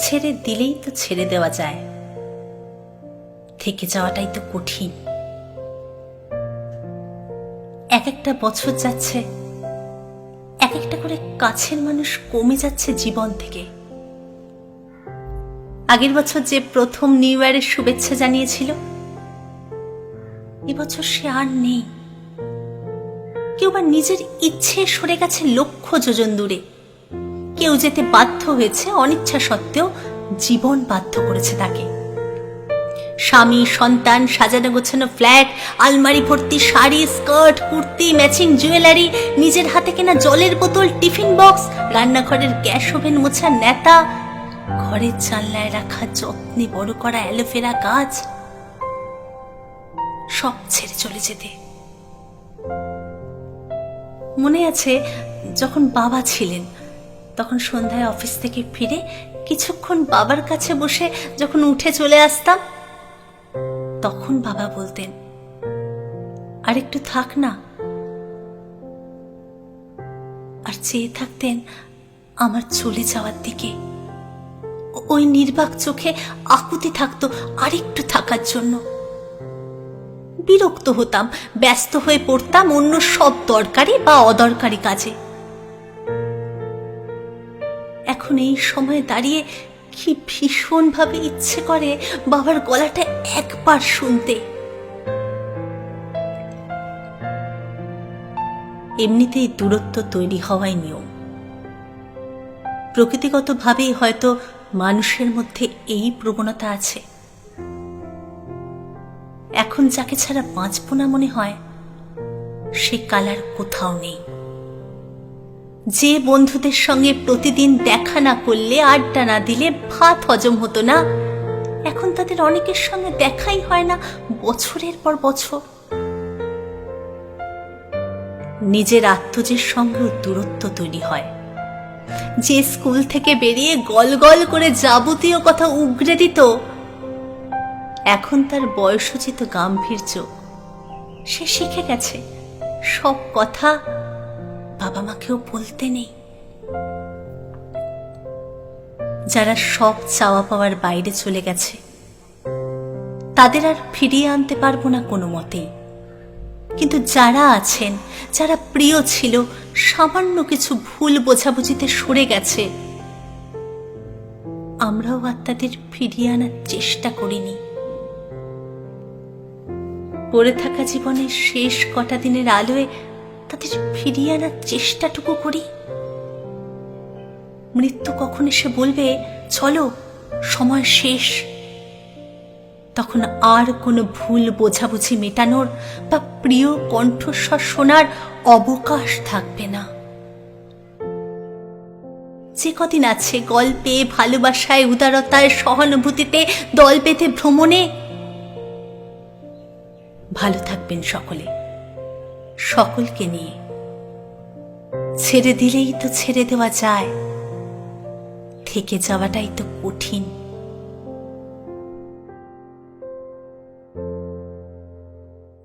ছেড়ে দিলেই তো ছেড়ে দেওয়া যায়, থেকে যাওয়াটাই তো কঠিন। এক একটা বছর যাচ্ছে, এক একটা করে কাছের মানুষ কমে যাচ্ছে জীবন থেকে। আগের বছর যে প্রথম নিউ ইয়ারের শুভেচ্ছা জানিয়েছিল, এবছর সে আর নেই। কেউ বা নিজের ইচ্ছে সরে গেছে লক্ষ যোজন দূরে, কেউ যেতে বাধ্য হয়েছে অনিচ্ছা সত্ত্বেও, জীবন বাধ্য করেছে তাকে। স্বামী, সন্তান, সাজানো গোছানো ফ্ল্যাট, আলমারি ভর্তি sari, skirt, kurti, matching jewellery, নিজের হাতে কেনা জলের বোতল, টিফিন বক্স, রান্নাঘরের গ্যাস ওভেন মোছা নেতা, ঘরের জানলায় রাখা যত্নে বড় করা অ্যালোভেরা গাছ, সব ছেড়ে চলে যেতে। মনে আছে যখন বাবা ছিলেন, তখন সন্ধ্যায় অফিস থেকে ফিরে কিছুক্ষণ বাবার কাছে বসে যখন উঠে চলে আসতাম, তখন বাবা বলতেন, আর একটু থাক না। আর চেয়ে থাকতেন আমার চলে যাওয়ার দিকে। ওই নির্বাক চোখে আকুতি থাকতো আরেকটু থাকার জন্য। বিরক্ত হতাম, ব্যস্ত হয়ে পড়তাম অন্য সব দরকারি বা অদরকারি কাজে। এখন এই সময়ে দাঁড়িয়ে কি ভীষণভাবে ইচ্ছে করে বাবার গলাটা একবার শুনতে। এমনিতেই দূরত্ব তৈরি হওয়াই নিয়ম। প্রকৃতিগতভাবেই হয়তো মানুষের মধ্যে এই প্রবণতা আছে। এখন যাকে ছাড়া বাঁচব না মনে হয়, সে কাল আর কোথাও নেই। যে বন্ধুদের সঙ্গে প্রতিদিন দেখা না করলে, আড্ডা না দিলে ভাত হজম হতো না, এখন তাদের অনেকের সঙ্গে দেখাই হয় না বছরের পর বছর। নিজের আত্মজের সঙ্গেও দূরত্ব তৈরি হয়। যে স্কুল থেকে বেরিয়ে গল গল করে যাবতীয় কথা উগরে দিত, এখন তার বয়সোচিত গাম্ভীর্য। সে শিখে গেছে সব কথা বাবা মাকেও বলতে নেই। যারা সব চাওয়া পাওয়ার বাইরে চলে গেছে, তাদের আর ফিরিয়ে আনতে পারবো না কোনো মতেই। কিন্তু যারা আছেন, যারা প্রিয় ছিল, সামান্য কিছু ভুল বোঝাবুঝিতে সরে গেছে, আমরাও আর তাদের ফিরিয়ে আনার চেষ্টা করিনি। পড়ে থাকা জীবনের শেষ কটা দিনের আলোয় তাদের ফিরিয়ে আনার চেষ্টাটুকু করি। মৃত্যু কখন এসে বলবে, চলো সময় শেষ, তখন আর কোনো ভুল বোঝাবুঝি মেটানোর বা প্রিয় কণ্ঠস্বর শোনার অবকাশ থাকবে না। যে কদিন আছে গল্পে, ভালোবাসায়, উদারতায়, সহানুভূতিতে, দল বেঁধে ভ্রমণে, ভালো থাকবেন সকলে, সকলকে নিয়ে। ছেড়ে দিলেই তো ছেড়ে দেওয়া যায়, থেকে যাওয়াটাই তো কঠিন।